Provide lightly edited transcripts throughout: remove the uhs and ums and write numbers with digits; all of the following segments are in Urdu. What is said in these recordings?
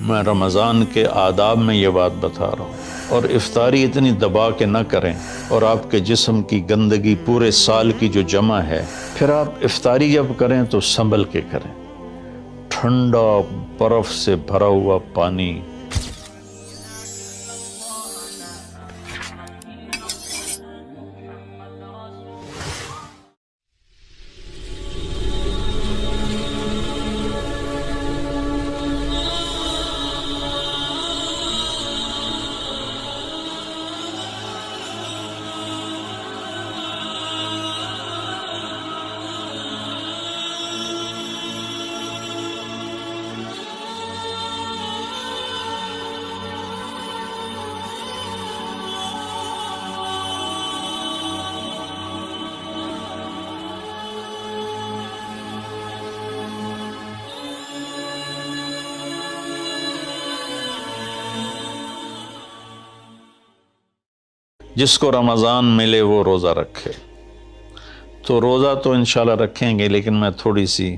میں رمضان کے آداب میں یہ بات بتا رہا ہوں، اور افطاری اتنی دبا کے نہ کریں، اور آپ کے جسم کی گندگی پورے سال کی جو جمع ہے، پھر آپ افطاری جب کریں تو سنبھل کے کریں۔ ٹھنڈا برف سے بھرا ہوا پانی، جس کو رمضان ملے وہ روزہ رکھے۔ تو روزہ تو انشاءاللہ رکھیں گے، لیکن میں تھوڑی سی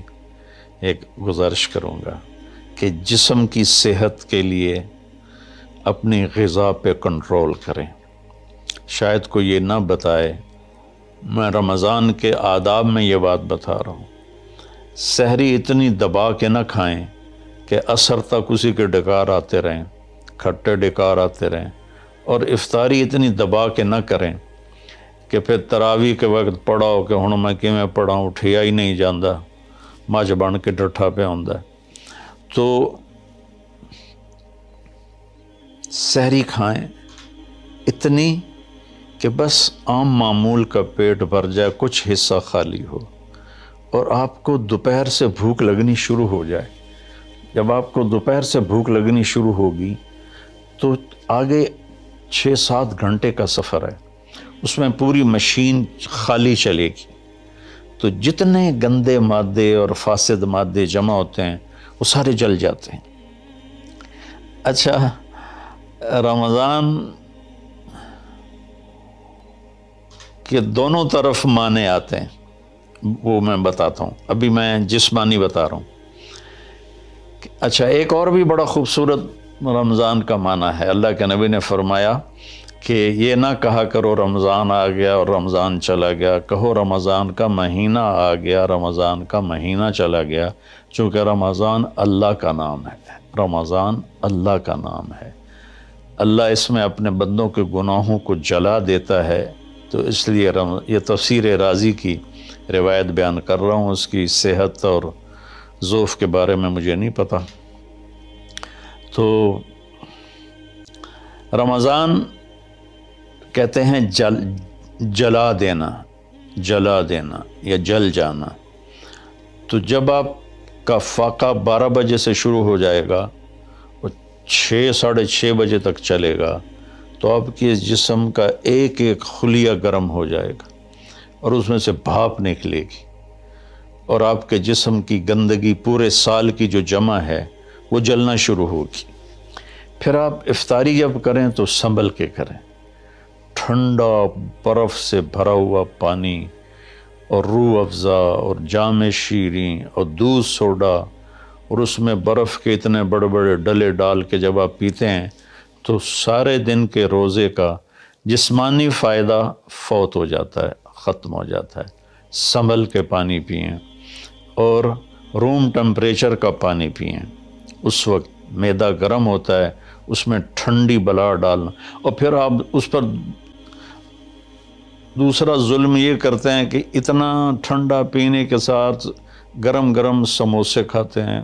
ایک گزارش کروں گا کہ جسم کی صحت کے لیے اپنی غذا پہ کنٹرول کریں۔ شاید کوئی یہ نہ بتائے، میں رمضان کے آداب میں یہ بات بتا رہا ہوں، سحری اتنی دبا کے نہ کھائیں کہ عصر تک اسی کے ڈکار آتے رہیں، کھٹے ڈکار آتے رہیں، اور افطاری اتنی دبا کے نہ کریں کہ پھر تراویح کے وقت پڑھاؤ کہ ہن میں کیویں پڑھاؤں، اٹھیا ہی نہیں جاندہ، مجھ بن کے ڈٹھا پہ ہوندا۔ تو سحری کھائیں اتنی کہ بس عام معمول کا پیٹ بھر جائے، کچھ حصہ خالی ہو، اور آپ کو دوپہر سے بھوک لگنی شروع ہو جائے۔ جب آپ کو دوپہر سے بھوک لگنی شروع ہوگی تو آگے 6-7 گھنٹے کا سفر ہے، اس میں پوری مشین خالی چلے گی، تو جتنے گندے مادے اور فاسد مادے جمع ہوتے ہیں وہ سارے جل جاتے ہیں۔ اچھا، رمضان کے دونوں طرف معنی آتے ہیں، وہ میں بتاتا ہوں، ابھی میں جسمانی بتا رہا ہوں۔ اچھا، ایک اور بھی بڑا خوبصورت رمضان کا معنی ہے۔ اللہ کے نبی نے فرمایا کہ یہ نہ کہا کرو رمضان آ گیا اور رمضان چلا گیا، کہو رمضان کا مہینہ آ گیا، رمضان کا مہینہ چلا گیا، چونکہ رمضان اللہ کا نام ہے، رمضان اللہ کا نام ہے۔ اللہ اس میں اپنے بندوں کے گناہوں کو جلا دیتا ہے، تو اس لیے یہ تفسیر رازی کی روایت بیان کر رہا ہوں، اس کی صحت اور ضعف کے بارے میں مجھے نہیں پتہ۔ تو رمضان کہتے ہیں جلا دینا، جلا دینا یا جل جانا۔ تو جب آپ کا فاقہ 12 بجے سے شروع ہو جائے گا اور 6-6:30 بجے تک چلے گا، تو آپ کے جسم کا ایک ایک خلیہ گرم ہو جائے گا اور اس میں سے بھاپ نکلے گی، اور آپ کے جسم کی گندگی پورے سال کی جو جمع ہے وہ جلنا شروع ہوگی۔ پھر آپ افطاری جب کریں تو سنبھل کے کریں۔ ٹھنڈا برف سے بھرا ہوا پانی اور روح افزا اور جام شیریں اور دودھ سوڈا، اور اس میں برف کے اتنے بڑے بڑے ڈلے ڈال کے جب آپ پیتے ہیں تو سارے دن کے روزے کا جسمانی فائدہ فوت ہو جاتا ہے، ختم ہو جاتا ہے۔ سنبھل کے پانی پئیں، اور روم ٹمپریچر کا پانی پئیں۔ اس وقت معدہ گرم ہوتا ہے، اس میں ٹھنڈی بلا ڈالنا، اور پھر آپ اس پر دوسرا ظلم یہ کرتے ہیں کہ اتنا ٹھنڈا پینے کے ساتھ گرم گرم سموسے کھاتے ہیں،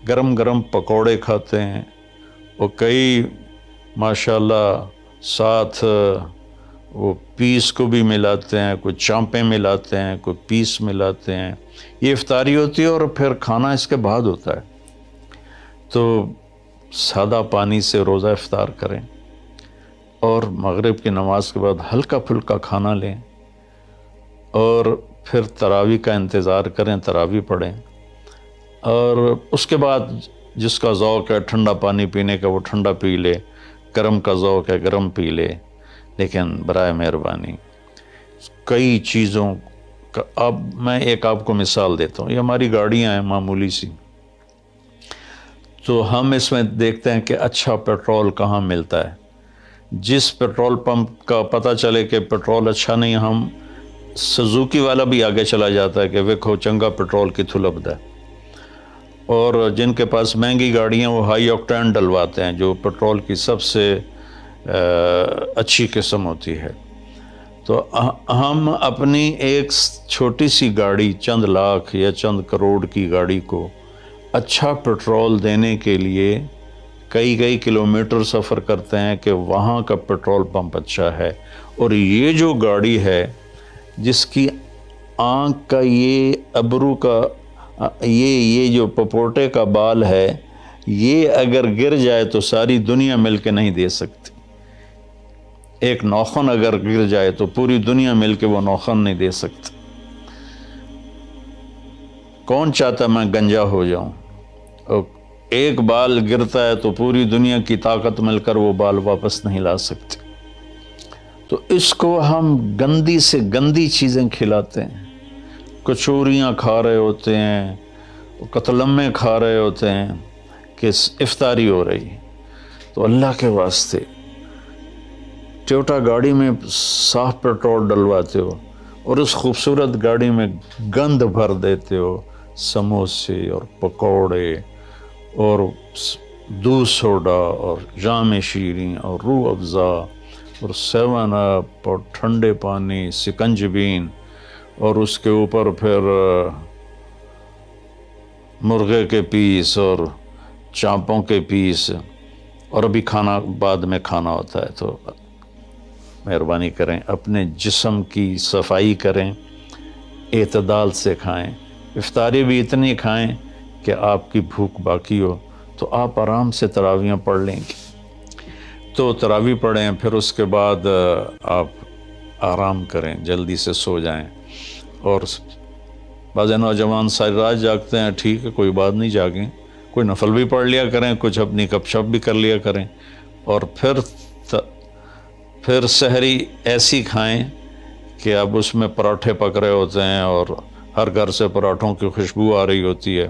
گرم گرم پکوڑے کھاتے ہیں، اور کئی ماشاءاللہ ساتھ وہ پیس کو بھی ملاتے ہیں، کوئی چانپیں ملاتے ہیں، کوئی پیس ملاتے ہیں۔ یہ افطاری ہوتی ہے، اور پھر کھانا اس کے بعد ہوتا ہے۔ تو سادہ پانی سے روزہ افطار کریں، اور مغرب کی نماز کے بعد ہلکا پھلکا کھانا لیں، اور پھر تراویح کا انتظار کریں، تراویح پڑھیں، اور اس کے بعد جس کا ذوق ہے ٹھنڈا پانی پینے کا وہ ٹھنڈا پی لے، گرم کا ذوق ہے گرم پی لے، لیکن برائے مہربانی کئی چیزوں کا، اب میں ایک آپ کو مثال دیتا ہوں۔ یہ ہماری گاڑیاں ہیں معمولی سی، تو ہم اس میں دیکھتے ہیں کہ اچھا پیٹرول کہاں ملتا ہے. جس پیٹرول پمپ کا پتہ چلے کہ پیٹرول اچھا نہیں، ہم سزوکی والا بھی آگے چلا جاتا ہے کہ ویکھو چنگا پیٹرول کتھوں لبدا ہے. اور جن کے پاس مہنگی گاڑیاں وہ ہائی آکٹین ڈلواتے ہیں، جو پیٹرول کی سب سے اچھی قسم ہوتی ہے. تو ہم اپنی ایک چھوٹی سی گاڑی، چند لاکھ یا چند کروڑ کی گاڑی کو اچھا پیٹرول دینے کے لیے کئی کلومیٹر سفر کرتے ہیں کہ وہاں کا پیٹرول پمپ اچھا ہے. اور یہ جو گاڑی ہے جس کی آنکھ کا یہ ابرو کا یہ جو پپوٹے کا بال ہے، یہ اگر گر جائے تو ساری دنیا مل کے نہیں دے سکتی. ایک ناخن اگر گر جائے تو پوری دنیا مل کے وہ ناخن نہیں دے سکتی. کون چاہتا میں گنجا ہو جاؤں؟ ایک بال گرتا ہے تو پوری دنیا کی طاقت مل کر وہ بال واپس نہیں لا سکتی. تو اس کو ہم گندی سے گندی چیزیں کھلاتے ہیں. کچوریاں کھا رہے ہوتے ہیں، قتلمے کھا رہے ہوتے ہیں کہ افطاری ہو رہی. تو اللہ کے واسطے ٹویوٹا گاڑی میں صاف پیٹرول ڈلواتے ہو اور اس خوبصورت گاڑی میں گند بھر دیتے ہو، سموسے اور پکوڑے اور دودھ سوڈا اور جام شیریں اور روح افزا اور 7 اپ اور ٹھنڈے پانی، سکنجبین، اور اس کے اوپر پھر مرغے کے پیس اور چانپوں کے پیس، اور ابھی کھانا بعد میں کھانا ہوتا ہے. تو مہربانی کریں اپنے جسم کی صفائی کریں، اعتدال سے کھائیں. افطاری بھی اتنی کھائیں کہ آپ کی بھوک باقی ہو. تو آپ آرام سے تراویحیں پڑھ لیں گے. تو تراویح پڑھیں، پھر اس کے بعد آپ آرام کریں، جلدی سے سو جائیں. اور بعض نوجوان ساری رات جاگتے ہیں، ٹھیک ہے کوئی بات نہیں، جاگیں، کوئی نفل بھی پڑھ لیا کریں، کچھ اپنی گپ شپ بھی کر لیا کریں. اور پھر سحری ایسی کھائیں کہ اب اس میں پراٹھے پک رہے ہوتے ہیں اور ہر گھر سے پراٹھوں کی خوشبو آ رہی ہوتی ہے.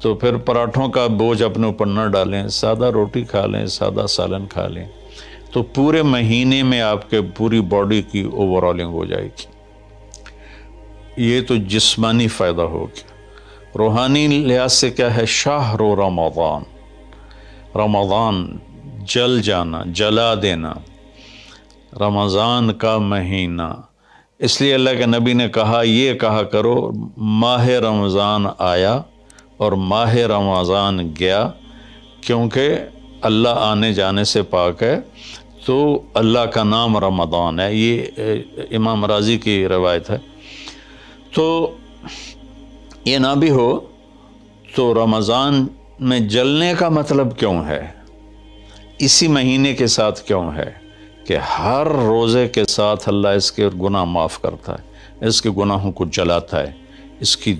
تو پھر پراٹھوں کا بوجھ اپنے اوپر نہ ڈالیں، سادہ روٹی کھا لیں، سادہ سالن کھا لیں. تو پورے مہینے میں آپ کے پوری باڈی کی اوورالنگ ہو جائے گی. یہ تو جسمانی فائدہ ہو گیا. روحانی لحاظ سے کیا ہے؟ شہر رمضان، رمضان جل جانا، جلا دینا، رمضان کا مہینہ. اس لیے اللہ کے نبی نے کہا، یہ کہا کرو ماہ رمضان آیا اور ماہ رمضان گیا، کیونکہ اللہ آنے جانے سے پاک ہے. تو اللہ کا نام رمضان ہے. یہ امام راضی کی روایت ہے. تو یہ نہ بھی ہو تو رمضان میں جلنے کا مطلب کیوں ہے؟ اسی مہینے کے ساتھ کیوں ہے کہ ہر روزے کے ساتھ اللہ اس کے گناہ معاف کرتا ہے، اس کے گناہوں کو جلاتا ہے، اس کی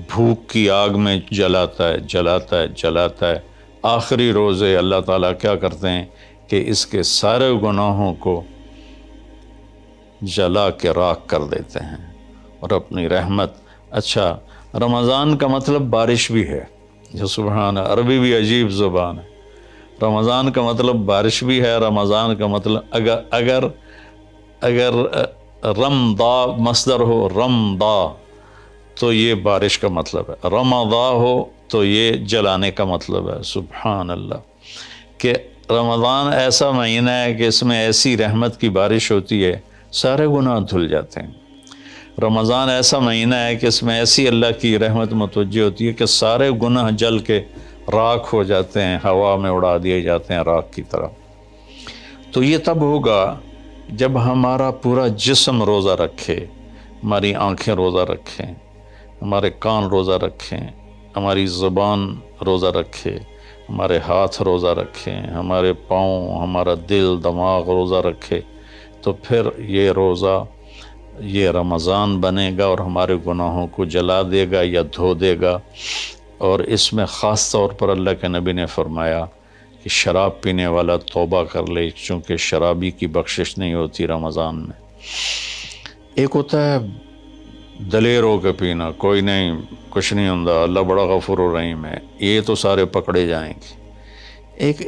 بھوک کی آگ میں جلاتا ہے، جلاتا ہے، جلاتا ہے. آخری روزے اللہ تعالیٰ کیا کرتے ہیں کہ اس کے سارے گناہوں کو جلا کے راکھ کر دیتے ہیں اور اپنی رحمت. اچھا، رمضان کا مطلب بارش بھی ہے. جو سبحان، عربی بھی عجیب زبان ہے. رمضان کا مطلب بارش بھی ہے. رمضان کا مطلب اگر رمضا مصدر ہو، رمضا، تو یہ بارش کا مطلب ہے. رمضا ہو تو یہ جلانے کا مطلب ہے. سبحان اللہ، کہ رمضان ایسا مہینہ ہے کہ اس میں ایسی رحمت کی بارش ہوتی ہے، سارے گناہ دھل جاتے ہیں. رمضان ایسا مہینہ ہے کہ اس میں ایسی اللہ کی رحمت متوجہ ہوتی ہے کہ سارے گناہ جل کے راکھ ہو جاتے ہیں، ہوا میں اڑا دیے جاتے ہیں راکھ کی طرح. تو یہ تب ہوگا جب ہمارا پورا جسم روزہ رکھے، ہماری آنکھیں روزہ رکھیں، ہمارے کان روزہ رکھیں، ہماری زبان روزہ رکھے، ہمارے ہاتھ روزہ رکھیں، ہمارے پاؤں، ہمارا دل، دماغ روزہ رکھے. تو پھر یہ روزہ، یہ رمضان بنے گا اور ہمارے گناہوں کو جلا دے گا یا دھو دے گا. اور اس میں خاص طور پر اللہ کے نبی نے فرمایا کہ شراب پینے والا توبہ کر لے، چونکہ شرابی کی بخشش نہیں ہوتی رمضان میں. ایک ہوتا ہے دلیر ہو کے پینا، کوئی نہیں، کچھ نہیں ہوندا، اللہ بڑا غفور و رحیم ہے، یہ تو سارے پکڑے جائیں گے۔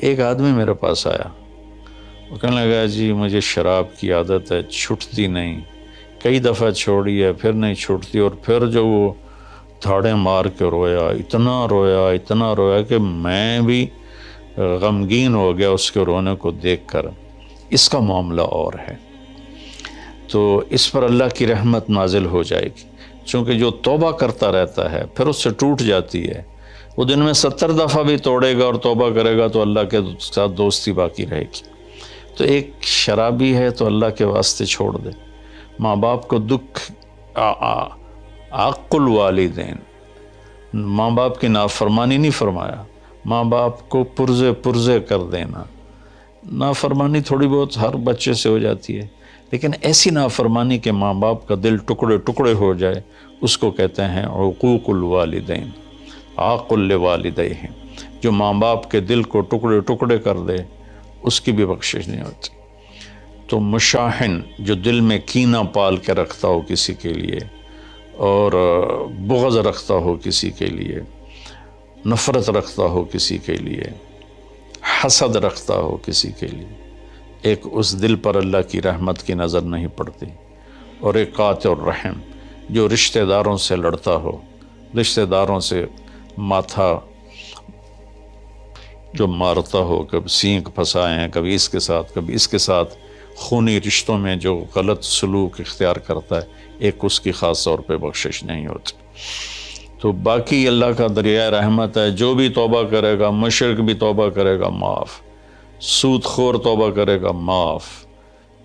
ایک آدمی میرے پاس آیا، وہ کہنے لگا جی مجھے شراب کی عادت ہے، چھٹتی نہیں، کئی دفعہ چھوڑی ہے پھر نہیں چھوٹتی، اور پھر جو وہ دھاڑے مار کے رویا، اتنا رویا کہ میں بھی غمگین ہو گیا اس کے رونے کو دیکھ کر۔ اس کا معاملہ اور ہے، تو اس پر اللہ کی رحمت نازل ہو جائے گی، چونکہ جو توبہ کرتا رہتا ہے پھر اس سے ٹوٹ جاتی ہے، وہ دن میں 70 دفعہ بھی توڑے گا اور توبہ کرے گا تو اللہ کے ساتھ دوستی باقی رہے گی۔ تو ایک شرابی ہے تو اللہ کے واسطے چھوڑ دے۔ ماں باپ کو دکھ، عق الوالدین، ماں باپ کی نافرمانی نہیں فرمایا، ماں باپ کو پرزے کر دینا۔ نافرمانی تھوڑی بہت ہر بچے سے ہو جاتی ہے، لیکن ایسی نافرمانی کہ ماں باپ کا دل ٹکڑے ٹکڑے ہو جائے، اس کو کہتے ہیں عقوق الوالدین، عاق لوالدیہ۔ جو ماں باپ کے دل کو ٹکڑے ٹکڑے کر دے اس کی بھی بخشش نہیں ہوتی۔ تو مشاحن، جو دل میں کینہ پال کے رکھتا ہو کسی کے لیے، اور بغض رکھتا ہو کسی کے لیے، نفرت رکھتا ہو کسی کے لیے، حسد رکھتا ہو کسی کے لیے، ایک اس دل پر اللہ کی رحمت کی نظر نہیں پڑتی۔ اور ایک قاطع الرحم، جو رشتہ داروں سے لڑتا ہو، رشتہ داروں سے ماتھا جو مارتا ہو، کبھی سینگ پھنسائے ہیں، کبھی اس کے ساتھ کبھی اس کے ساتھ، خونی رشتوں میں جو غلط سلوک اختیار کرتا ہے، ایک اس کی خاص طور پہ بخشش نہیں ہوتی۔ تو باقی اللہ کا دریائے رحمت ہے، جو بھی توبہ کرے گا، مشرک بھی توبہ کرے گا معاف، سود خور توبہ کرے گا معاف،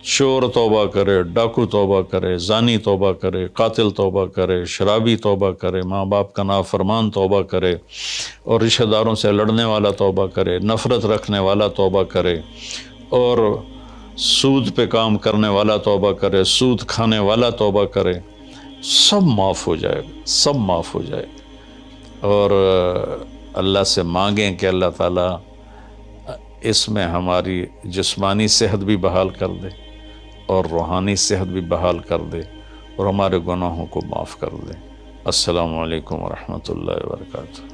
چور توبہ کرے، ڈاکو توبہ کرے، زانی توبہ کرے، قاتل توبہ کرے، شرابی توبہ کرے، ماں باپ کا نافرمان توبہ کرے، اور رشتہ داروں سے لڑنے والا توبہ کرے، نفرت رکھنے والا توبہ کرے، اور سود پہ کام کرنے والا توبہ کرے، سود کھانے والا توبہ کرے، سب معاف ہو جائے گا، سب معاف ہو جائے گا۔ اور اللہ سے مانگیں کہ اللہ تعالیٰ اس میں ہماری جسمانی صحت بھی بحال کر دے اور روحانی صحت بھی بحال کر دے، اور ہمارے گناہوں کو معاف کر دے۔ السلام علیکم ورحمۃ اللہ وبرکاتہ۔